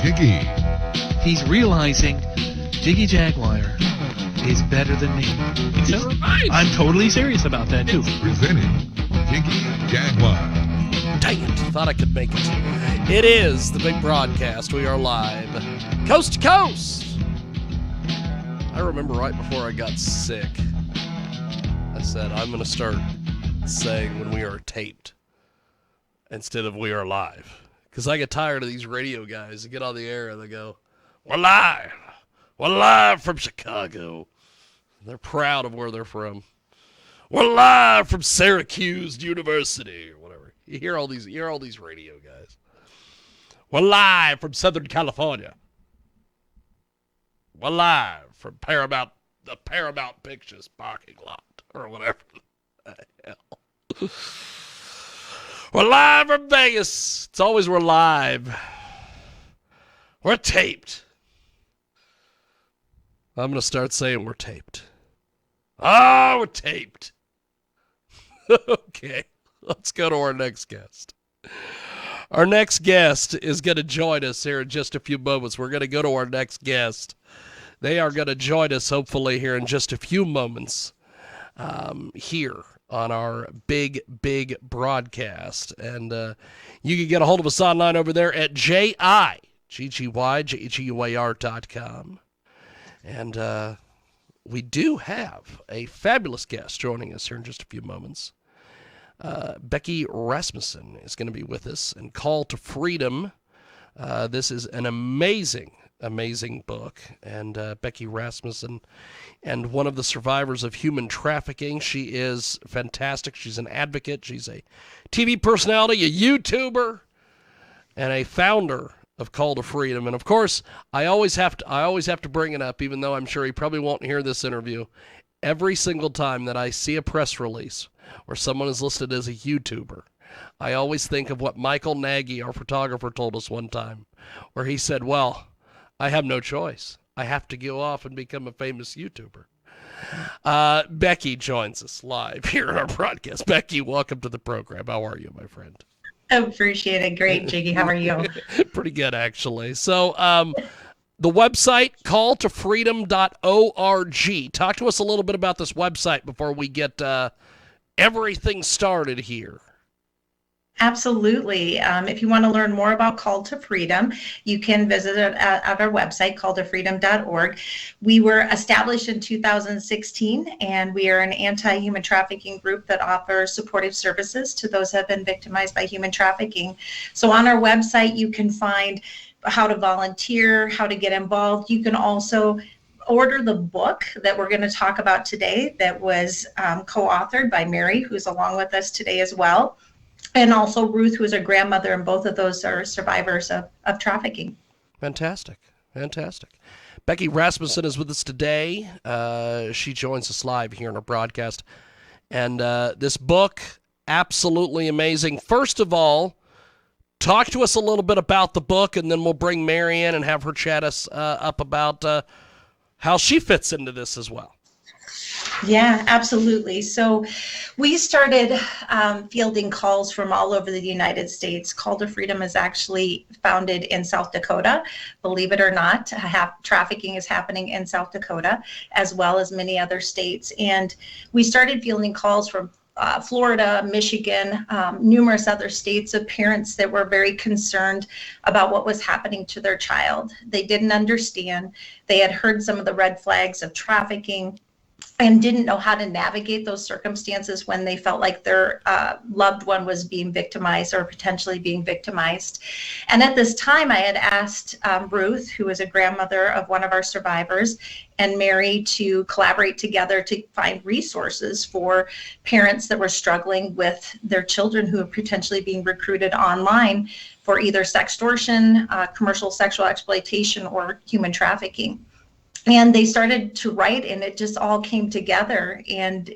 Jiggy. He's realizing Jiggy Jaguar is better than me. So I'm totally serious about that, too. Presenting Jiggy Jaguar. Dang it, thought I could make it. It is the big broadcast. We are live, coast to coast. I remember right before I got sick, I said, I'm going to start saying when we are taped instead of we are live. Because I get tired of these radio guys that get on the air and they go, we're live. We're live from Chicago. They're proud of where they're from. We're live from Syracuse University or whatever. You hear all these radio guys. We're live from Southern California. We're live from the Paramount Pictures parking lot or whatever the hell. We're live from Vegas. It's always we're live. We're taped. I'm going to start saying we're taped. Oh, we're taped. Okay, let's go to our next guest. Our next guest is going to join us here in just a few moments. We're going to go to our next guest. They are going to join us hopefully here in just a few moments here on our big broadcast. And you can get a hold of us online over there at JIGGYJGUAR.com. And we do have a fabulous guest joining us here in just a few moments. Becky Rasmussen is going to be with us in Call to Freedom. This is an amazing book. And Becky Rasmussen, and one of the survivors of human trafficking. She is fantastic. She's an advocate. She's a TV personality, a YouTuber, and a founder of Call to Freedom. And of course, I always have to bring it up, even though I'm sure he probably won't hear this interview. Every single time that I see a press release where someone is listed as a YouTuber, I always think of what Michael Nagy, our photographer, told us one time, where he said, well, I have no choice. I have to go off and become a famous YouTuber. Becky joins us live here in our broadcast. Becky, welcome to the program. How are you, my friend? Appreciate it. Great, Jiggy. How are you? Pretty good, actually. So the website, calltofreedom.org. Talk to us a little bit about this website before we get everything started here. Absolutely. If you want to learn more about Call to Freedom, you can visit it at our website, calltofreedom.org. We were established in 2016, and we are an anti-human trafficking group that offers supportive services to those who have been victimized by human trafficking. So on our website, you can find how to volunteer, how to get involved. You can also order the book that we're going to talk about today that was co-authored by Mary, who's along with us today as well. And also Ruth, who is a grandmother, and both of those are survivors of trafficking. Fantastic. Becky Rasmussen is with us today. She joins us live here in our broadcast. And this book, absolutely amazing. First of all, talk to us a little bit about the book, and then we'll bring Mary in and have her chat us up about how she fits into this as well. Yeah, absolutely. So we started fielding calls from all over the United States. Call to Freedom is actually founded in South Dakota. Believe it or not, trafficking is happening in South Dakota as well as many other states. And we started fielding calls from Florida, Michigan, numerous other states of parents that were very concerned about what was happening to their child. They didn't understand. They had heard some of the red flags of trafficking and didn't know how to navigate those circumstances when they felt like their loved one was being victimized or potentially being victimized. And at this time, I had asked Ruth, who is a grandmother of one of our survivors, and Mary to collaborate together to find resources for parents that were struggling with their children who are potentially being recruited online for either sextortion, commercial sexual exploitation, or human trafficking. And they started to write, and it just all came together. And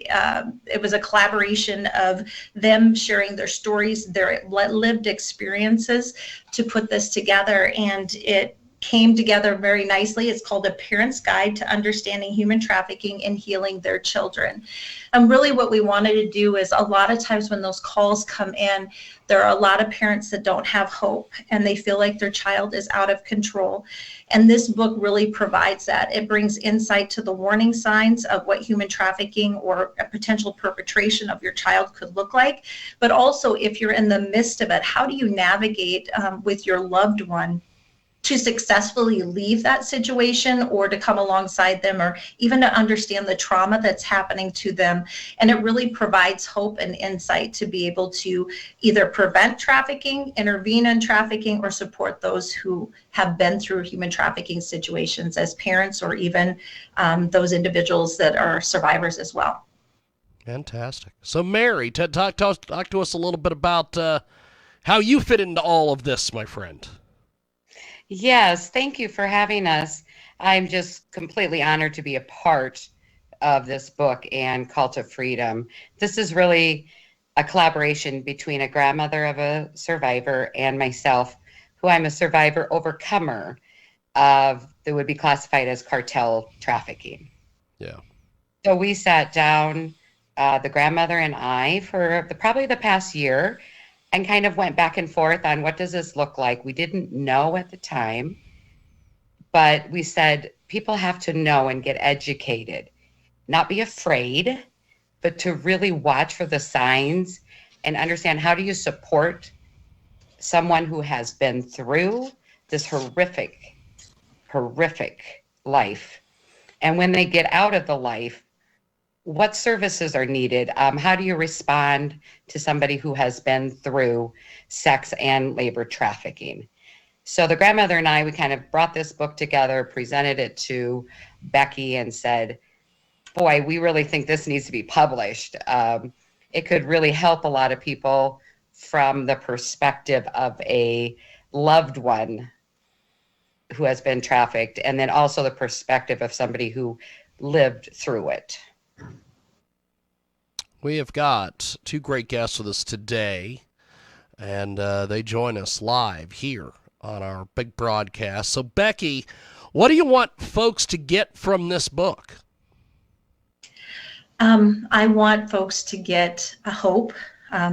it was a collaboration of them sharing their stories, their lived experiences to put this together. And it came together very nicely. It's called A Parent's Guide to Understanding Human Trafficking and Healing Their Children. And really what we wanted to do is, a lot of times when those calls come in, there are a lot of parents that don't have hope and they feel like their child is out of control. And this book really provides that. It brings insight to the warning signs of what human trafficking or a potential perpetration of your child could look like. But also, if you're in the midst of it, how do you navigate with your loved one to successfully leave that situation, or to come alongside them, or even to understand the trauma that's happening to them. And it really provides hope and insight to be able to either prevent trafficking, intervene in trafficking, or support those who have been through human trafficking situations as parents, or even those individuals that are survivors as well. Fantastic. So Mary, talk to us a little bit about how you fit into all of this, my friend. Yes, thank you for having us. I'm just completely honored to be a part of this book and Call to Freedom. This is really a collaboration between a grandmother of a survivor and myself, who I'm a survivor overcomer of that would be classified as cartel trafficking. Yeah. So we sat down, the grandmother and I, for probably the past year, and kind of went back and forth on what does this look like. We didn't know at the time, but we said people have to know and get educated, not be afraid, but to really watch for the signs and understand, how do you support someone who has been through this horrific life. And when they get out of the life, what services are needed? How do you respond to somebody who has been through sex and labor trafficking? So the grandmother and I, we kind of brought this book together, presented it to Becky, and said, boy, we really think this needs to be published. It could really help a lot of people from the perspective of a loved one who has been trafficked, and then also the perspective of somebody who lived through it. We have got two great guests with us today, and they join us live here on our big broadcast. So, Becky, what do you want folks to get from this book? I want folks to get a hope,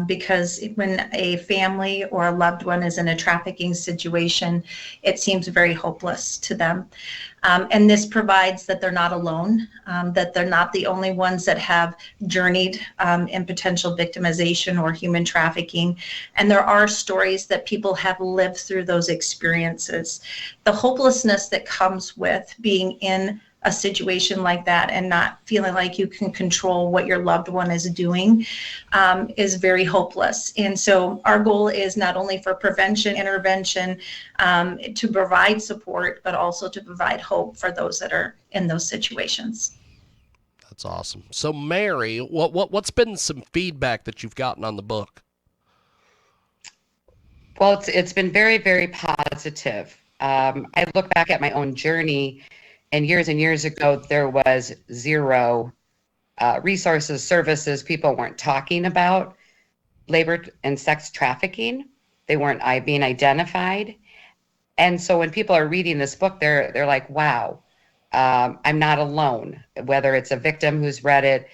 because when a family or a loved one is in a trafficking situation, it seems very hopeless to them. And this provides that they're not alone, that they're not the only ones that have journeyed in potential victimization or human trafficking. And there are stories that people have lived through those experiences. The hopelessness that comes with being in a situation like that and not feeling like you can control what your loved one is doing is very hopeless. And so our goal is not only for prevention, intervention, to provide support, but also to provide hope for those that are in those situations. That's awesome. So, Mary, what's been some feedback that you've gotten on the book? Well, it's been very, very positive. I look back at my own journey, and years ago, there was zero resources, services. People weren't talking about labor and sex trafficking. They weren't being identified. And so when people are reading this book, they're like, wow, I'm not alone. Whether it's a victim who's read it,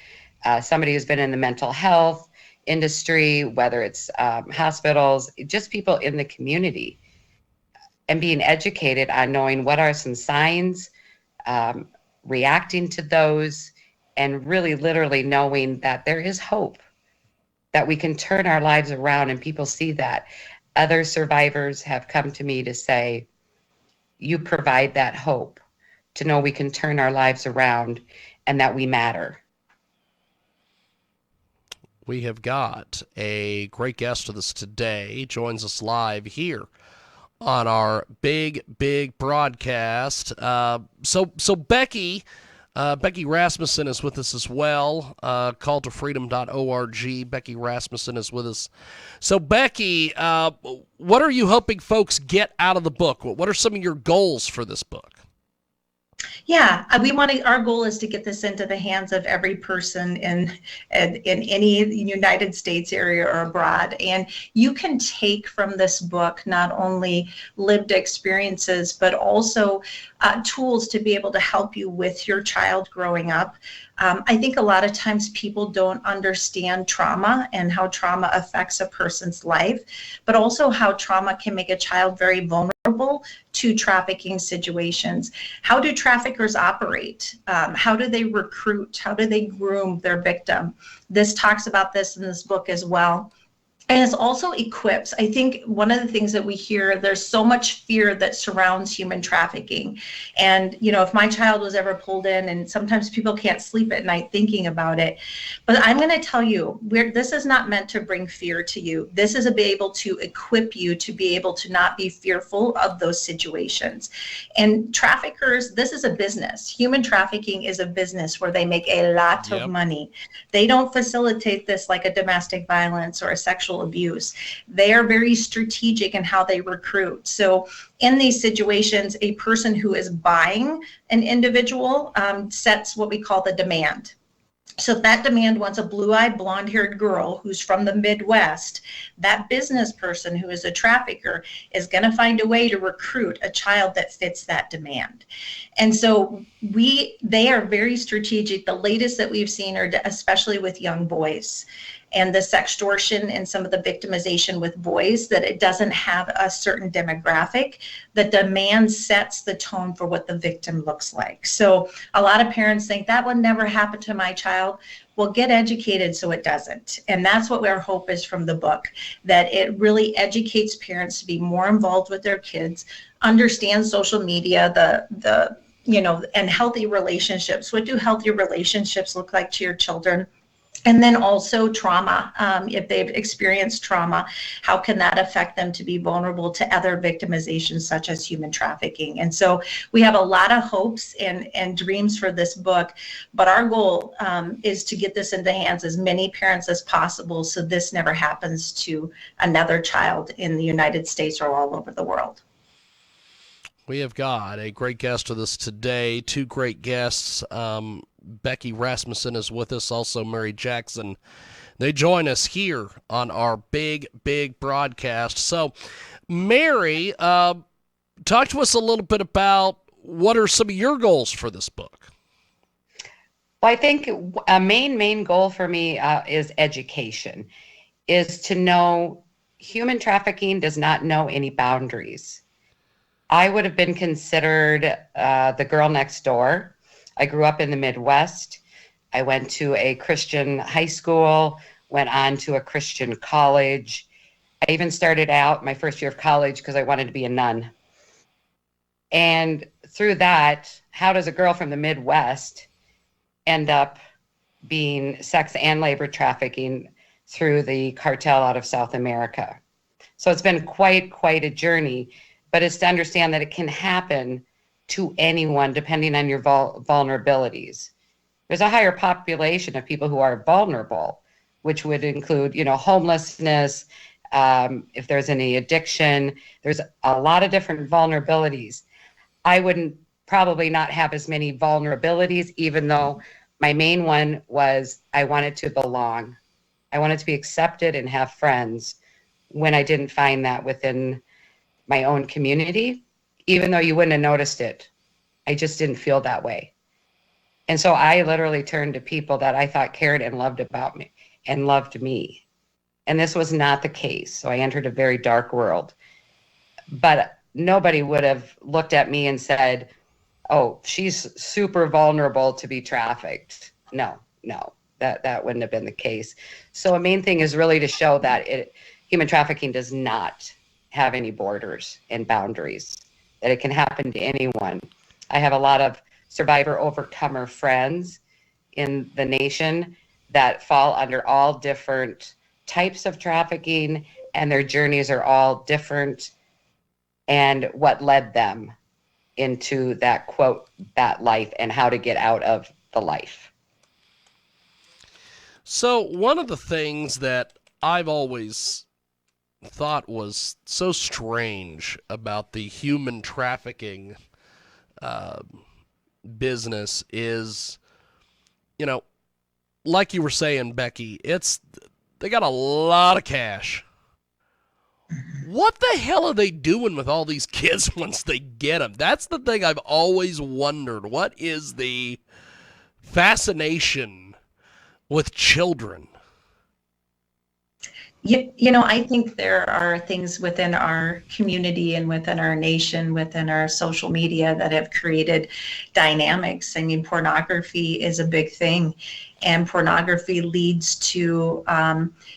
somebody who's been in the mental health industry, whether it's hospitals, just people in the community, and being educated on knowing what are some signs, reacting to those, and really literally knowing that there is hope, that we can turn our lives around, and people see that. Other survivors have come to me to say, you provide that hope to know we can turn our lives around and that we matter. We have got a great guest with us today, joins us live here on our big broadcast. So Becky Rasmussen is with us as well. Calltofreedom.org. Becky Rasmussen is with us. So Becky, what are you hoping folks get out of the book? What are some of your goals for this book? Yeah, we want to. Our goal is to get this into the hands of every person in any United States area or abroad. And you can take from this book not only lived experiences, but also tools to be able to help you with your child growing up. I think a lot of times people don't understand trauma and how trauma affects a person's life, but also how trauma can make a child very vulnerable to trafficking situations. How do traffickers operate? How do they recruit? How do they groom their victim? This talks about this in this book as well. And it's also equips. I think one of the things that we hear, there's so much fear that surrounds human trafficking. And, if my child was ever pulled in, and sometimes people can't sleep at night thinking about it, but I'm going to tell you, this is not meant to bring fear to you. This is to be able to equip you to be able to not be fearful of those situations. And traffickers, this is a business. Human trafficking is a business where they make a lot of money. They don't facilitate this like a domestic violence or a sexual abuse. They are very strategic in how they recruit. So in these situations, a person who is buying an individual sets what we call the demand. So if that demand wants a blue-eyed, blonde-haired girl who's from the Midwest, that business person who is a trafficker is going to find a way to recruit a child that fits that demand. And so they are very strategic. The latest that we've seen are especially with young boys, and the sextortion and some of the victimization with boys, that it doesn't have a certain demographic. The demand sets the tone for what the victim looks like. So a lot of parents think that would never happen to my child. Well, get educated so it doesn't. And that's what our hope is from the book, that it really educates parents to be more involved with their kids, understand social media, and healthy relationships. What do healthy relationships look like to your children? And then also trauma. If they've experienced trauma, how can that affect them to be vulnerable to other victimizations such as human trafficking? And so we have a lot of hopes and dreams for this book, but our goal is to get this in the hands of as many parents as possible so this never happens to another child in the United States or all over the world. We have got a great guest with us today, two great guests. Becky Rasmussen is with us, also Mary Jackson. They join us here on our big broadcast. So, Mary, talk to us a little bit about what are some of your goals for this book? Well, I think a main goal for me is education, is to know human trafficking does not know any boundaries. I would have been considered the girl next door. I grew up in the Midwest. I went to a Christian high school, went on to a Christian college. I even started out my first year of college because I wanted to be a nun. And through that, how does a girl from the Midwest end up being sex and labor trafficking through the cartel out of South America? So it's been quite a journey, but it's to understand that it can happen to anyone depending on your vulnerabilities. There's a higher population of people who are vulnerable, which would include, homelessness, if there's any addiction. There's a lot of different vulnerabilities. I wouldn't probably not have as many vulnerabilities, even though my main one was I wanted to belong. I wanted to be accepted and have friends when I didn't find that within my own community. Even though you wouldn't have noticed it, I just didn't feel that way. And so I literally turned to people that I thought cared and loved about me and loved me. And this was not the case. So I entered a very dark world. But nobody would have looked at me and said, oh, she's super vulnerable to be trafficked. No, that wouldn't have been the case. So a main thing is really to show that human trafficking does not have any borders and boundaries, that it can happen to anyone. I have a lot of survivor overcomer friends in the nation that fall under all different types of trafficking, and their journeys are all different, and what led them into that quote, that life, and how to get out of the life. So one of the things that I've always thought was so strange about the human trafficking business is, you know, like you were saying, Becky, they got a lot of cash. What the hell are they doing with all these kids once they get them? That's the thing I've always wondered. What is the fascination with children? I think there are things within our community and within our nation, within our social media that have created dynamics. I mean, pornography is a big thing, and pornography leads to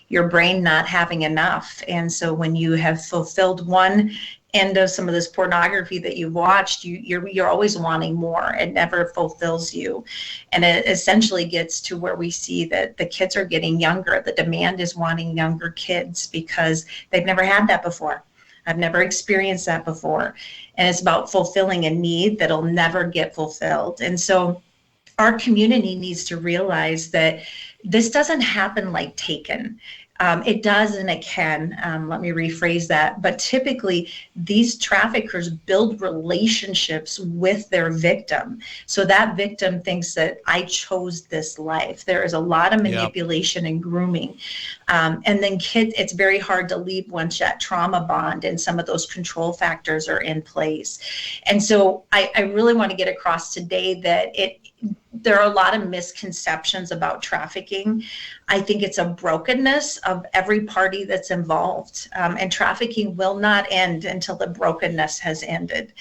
your brain not having enough. And so when you have fulfilled one end of some of this pornography that you've watched, you're always wanting more. It never fulfills you. And it essentially gets to where we see that the kids are getting younger. The demand is wanting younger kids because they've never had that before. I've never experienced that before. And it's about fulfilling a need that'll never get fulfilled. And so our community needs to realize that this doesn't happen like Taken. It does and it can. Let me rephrase that. But typically, these traffickers build relationships with their victim. So that victim thinks that I chose this life. There is a lot of manipulation and grooming. And then kids, it's very hard to leave once that trauma bond and some of those control factors are in place. And so I really want to get across today that there are a lot of misconceptions about trafficking. I think it's a brokenness of every party that's involved. And trafficking will not end until the brokenness has ended.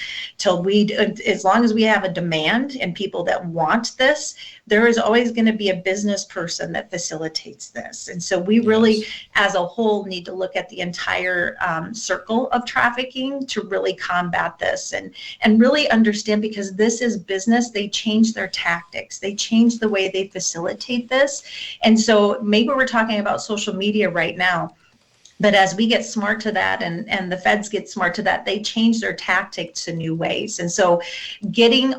As long as we have a demand and people that want this, there is always going to be a business person that facilitates this. And so we really, as a whole, need to look at the entire circle of trafficking to really combat this and really understand, because this is business. They change their tactics. They change the way they facilitate this. And so maybe we're talking about social media right now, but as we get smart to that and the feds get smart to that, they change their tactics in new ways. And so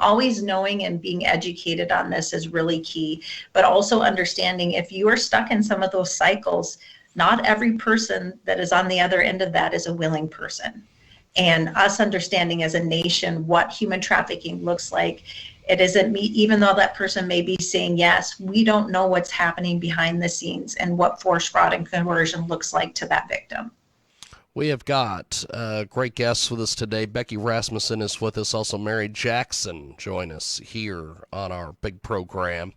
always knowing and being educated on this is really key, but also understanding if you are stuck in some of those cycles, not every person that is on the other end of that is a willing person. And us understanding as a nation what human trafficking looks like, it isn't me, even though that person may be saying yes, we don't know what's happening behind the scenes and what force, fraud, and coercion looks like to that victim. We have got great guests with us today. Becky Rasmussen is with us. Also, Mary Jackson join us here on our big program.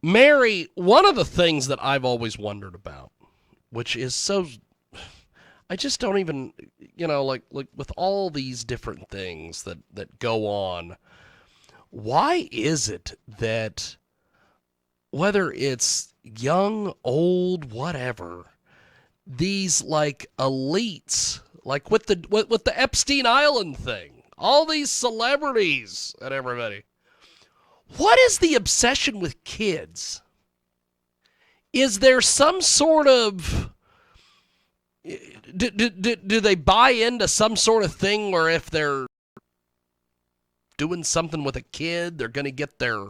Mary, one of the things that I've always wondered about, which is so, I just don't even, like with all these different things that go on, why is it that whether it's young, old, whatever, these like elites, like with the Epstein Island thing, all these celebrities and everybody, what is the obsession with kids? Is there some sort of do they buy into some sort of thing where if they're doing something with a kid, they're going to get their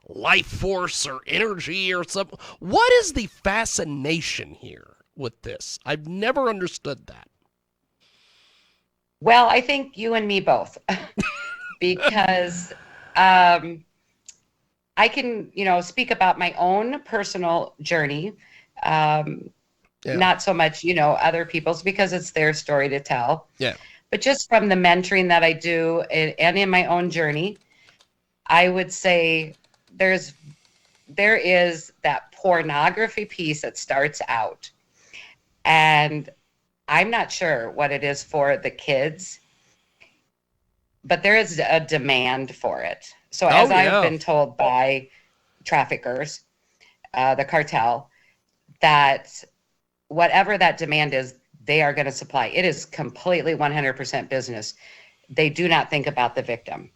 life force or energy or something? What is the fascination here with this? I've never understood that. Well, I think you and me both, because I can, speak about my own personal journey. Not so much, other people's, because it's their story to tell. Yeah. But just from the mentoring that I do and in my own journey, I would say there is that pornography piece that starts out. And I'm not sure what it is for the kids, but there is a demand for it. So as I've been told by traffickers, the cartel, that whatever that demand is, they are going to supply. It is completely 100% business. They do not think about the victim,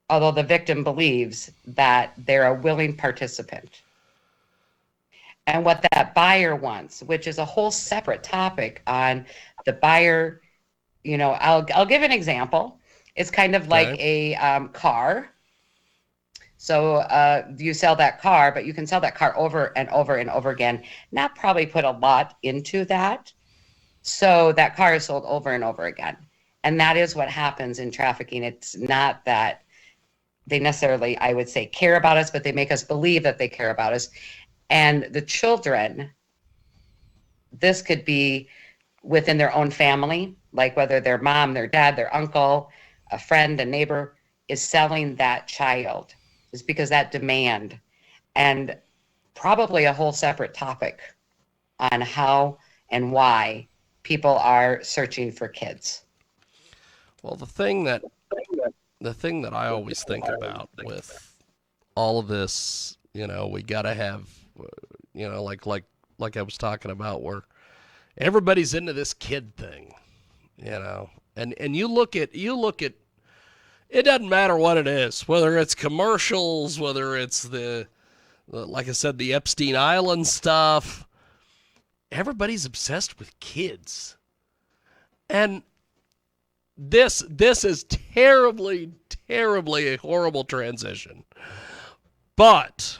although the victim believes that they're a willing participant. And what that buyer wants, which is a whole separate topic on the buyer, I'll give an example. It's kind of like a car. So you sell that car, but you can sell that car over and over and over again, not probably put a lot into that. So that car is sold over and over again. And that is what happens in trafficking. It's not that they necessarily, I would say, care about us, but they make us believe that they care about us. And the children, this could be within their own family, like whether their mom, their dad, their uncle, a friend, a neighbor is selling that child, is because that demand, and probably a whole separate topic on how and why people are searching for kids. Well, the thing that I always think about with all of this, we got to have, like I was talking about, where everybody's into this kid thing, and you look at it doesn't matter what it is, whether it's commercials, whether it's the like I said, the Epstein Island stuff. Everybody's obsessed with kids. And this is terribly, terribly a horrible transition. But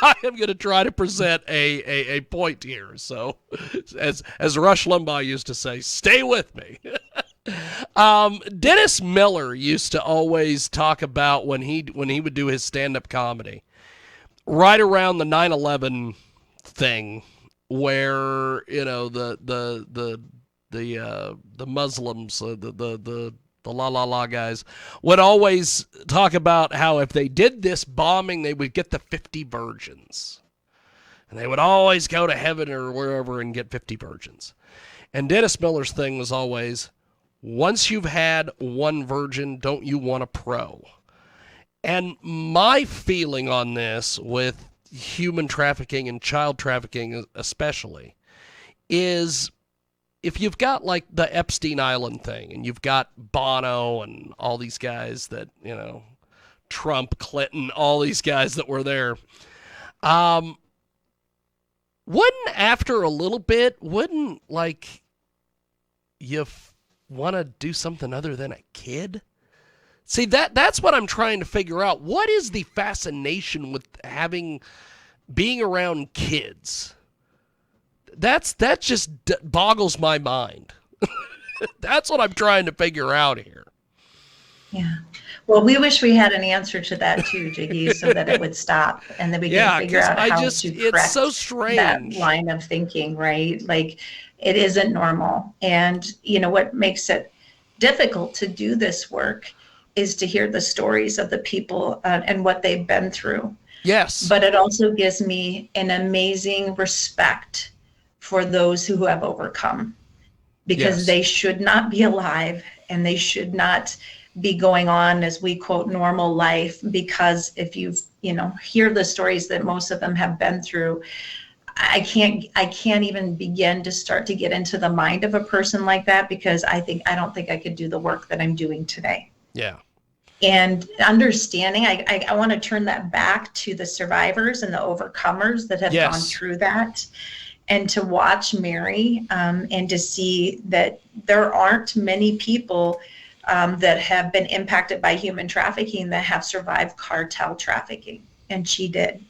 I am going to try to present a point here. So, as Rush Limbaugh used to say, stay with me. Dennis Miller used to always talk about when he would do his stand-up comedy, right around the 9/11 thing, where the Muslims, the la guys would always talk about how if they did this bombing, they would get the 50 virgins, and they would always go to heaven or wherever and get 50 virgins. And Dennis Miller's thing was always, once you've had one virgin, don't you want a pro? And my feeling on this with human trafficking and child trafficking especially is, if you've got like the Epstein Island thing and you've got Bono and all these guys that, Trump, Clinton, all these guys that were there, wouldn't after a little bit, like you want to do something other than a kid? See, that's what I'm trying to figure out. What is the fascination with being around kids? That just boggles my mind. That's what I'm trying to figure out here. Yeah. Well, we wish we had an answer to that too, Jiggy, so that it would stop and then we can figure out how to correct it's so strange. That line of thinking, right? Like, it isn't normal. And what makes it difficult to do this work is to hear the stories of the people and what they've been through. Yes. But it also gives me an amazing respect for those who have overcome, because they should not be alive and they should not be going on, as we quote, normal life, because if you hear the stories that most of them have been through, I can't even begin to start to get into the mind of a person like that, because I don't think I could do the work that I'm doing today. Yeah. And understanding, I want to turn that back to the survivors and the overcomers that have gone through that, and to watch Mary and to see that there aren't many people that have been impacted by human trafficking that have survived cartel trafficking, and she did.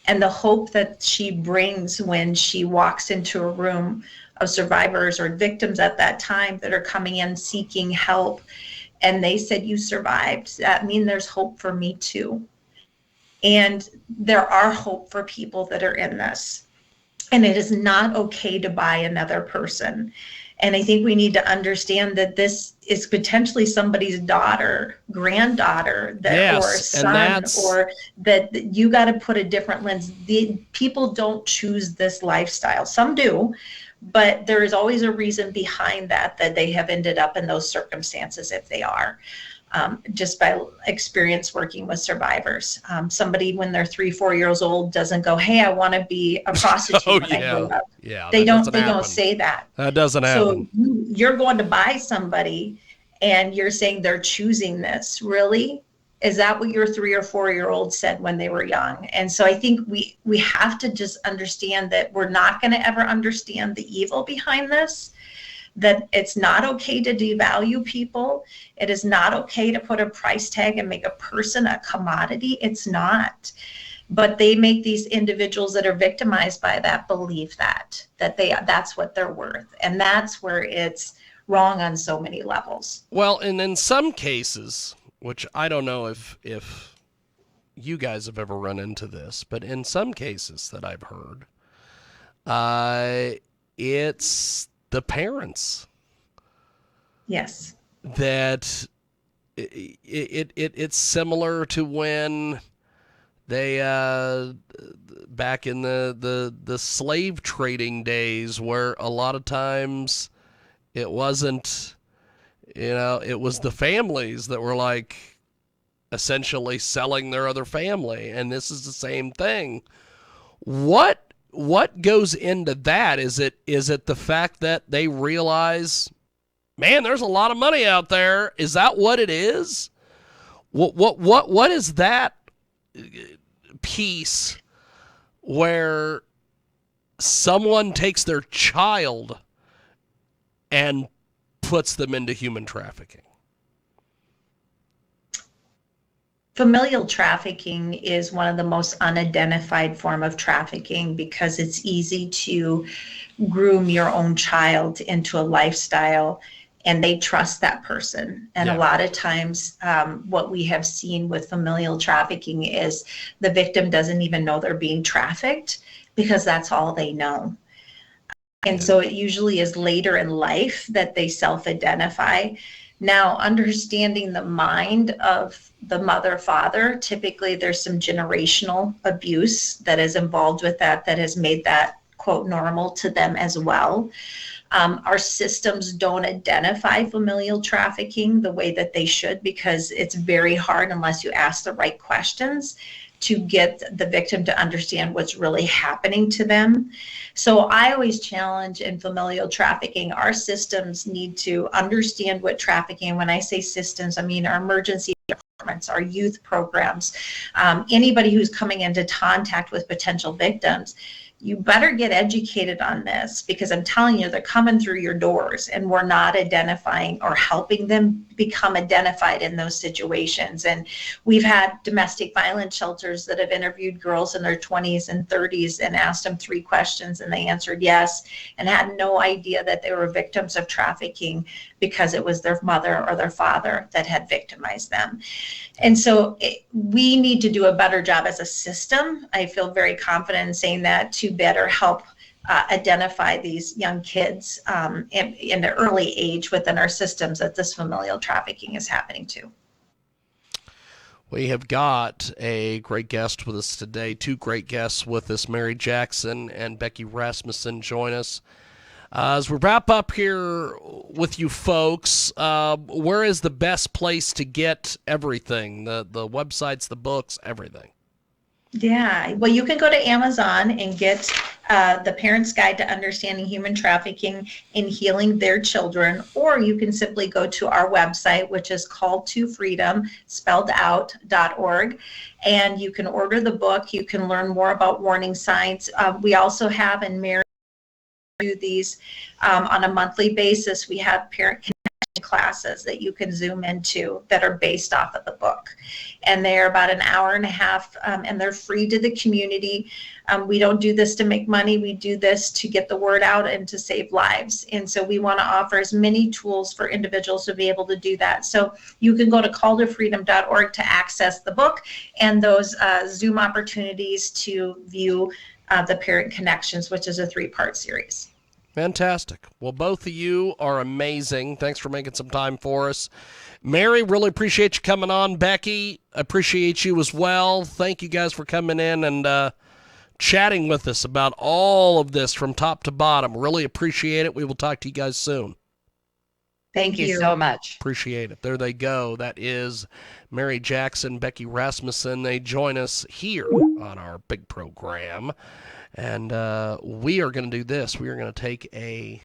And the hope that she brings when she walks into a room of survivors or victims at that time that are coming in seeking help, and they said, you survived, that means there's hope for me too. And there are hope for people that are in this. And it is not okay to buy another person. And I think we need to understand that this is potentially somebody's daughter, granddaughter, or son, or that you got to put a different lens. People don't choose this lifestyle. Some do, but there is always a reason behind that they have ended up in those circumstances if they are. Just by experience working with survivors. Somebody when they're 3-4 years old doesn't go, hey, I want to be a prostitute when I grow up. Yeah, they don't say that. That doesn't happen. So you're going to buy somebody and you're saying they're choosing this. Really? Is that what your 3 or 4-year-old said when they were young? And so I think we have to just understand that we're not going to ever understand the evil behind this. That it's not okay to devalue people. It is not okay to put a price tag and make a person a commodity. It's not. But they make these individuals that are victimized by that believe that's what they're worth. And that's where it's wrong on so many levels. Well, and in some cases, which I don't know if you guys have ever run into this, but in some cases that I've heard, it's the parents. Yes. That it's similar to when they back in the slave trading days, where a lot of times it wasn't, it was the families that were like essentially selling their other family, and this is the same thing. What goes into that? Is it the fact that they realize, man, there's a lot of money out there? Is that what it is? What is that piece where someone takes their child and puts them into human trafficking? Familial trafficking is one of the most unidentified form of trafficking because it's easy to groom your own child into a lifestyle and they trust that person. And a lot of times what we have seen with familial trafficking is the victim doesn't even know they're being trafficked because that's all they know. And so it usually is later in life that they self-identify. Now, understanding the mind of the mother, father, typically there's some generational abuse that is involved with that has made that, quote, normal to them as well. Our systems don't identify familial trafficking the way that they should, because it's very hard unless you ask the right questions to get the victim to understand what's really happening to them. So I always challenge in familial trafficking, our systems need to understand what trafficking, when I say systems, I mean our emergency departments, our youth programs, anybody who's coming into contact with potential victims. You better get educated on this, because I'm telling you, they're coming through your doors and we're not identifying or helping them become identified in those situations. And we've had domestic violence shelters that have interviewed girls in their 20s and 30s and asked them 3 questions and they answered yes, and had no idea that they were victims of trafficking because it was their mother or their father that had victimized them. And so we need to do a better job as a system. I feel very confident in saying that, to better help identify these young kids in the early age within our systems that this familial trafficking is happening to. We have got a great guest with us today, 2 great guests with us. Mary Jackson and Becky Rasmussen join us. As we wrap up here with you folks, where is the best place to get everything? The websites, the books, everything. Yeah, well, you can go to Amazon and get The Parent's Guide to Understanding Human Trafficking and Healing Their Children, or you can simply go to our website, which is calltofreedom, spelled out.org, and you can order the book. You can learn more about warning signs. We also have, and Mary do these on a monthly basis, we have parent connection classes that you can Zoom into that are based off of the book, and they're about an hour and a half, and they're free to the community. We don't do this to make money. We do this to get the word out and to save lives, and so we want to offer as many tools for individuals to be able to do that. So you can go to calltofreedom.org to access the book and those Zoom opportunities to view the Parent Connections, which is a 3-part series. Fantastic. Well, both of you are amazing. Thanks for making some time for us. Mary, really appreciate you coming on. Becky, appreciate you as well. Thank you guys for coming in and chatting with us about all of this from top to bottom. Really appreciate it. We will talk to you guys soon. Thank you so much. Appreciate it. There they go. That is Mary Jackson, Becky Rasmussen. They join us here on our big program. And we are going to do this. We are going to take a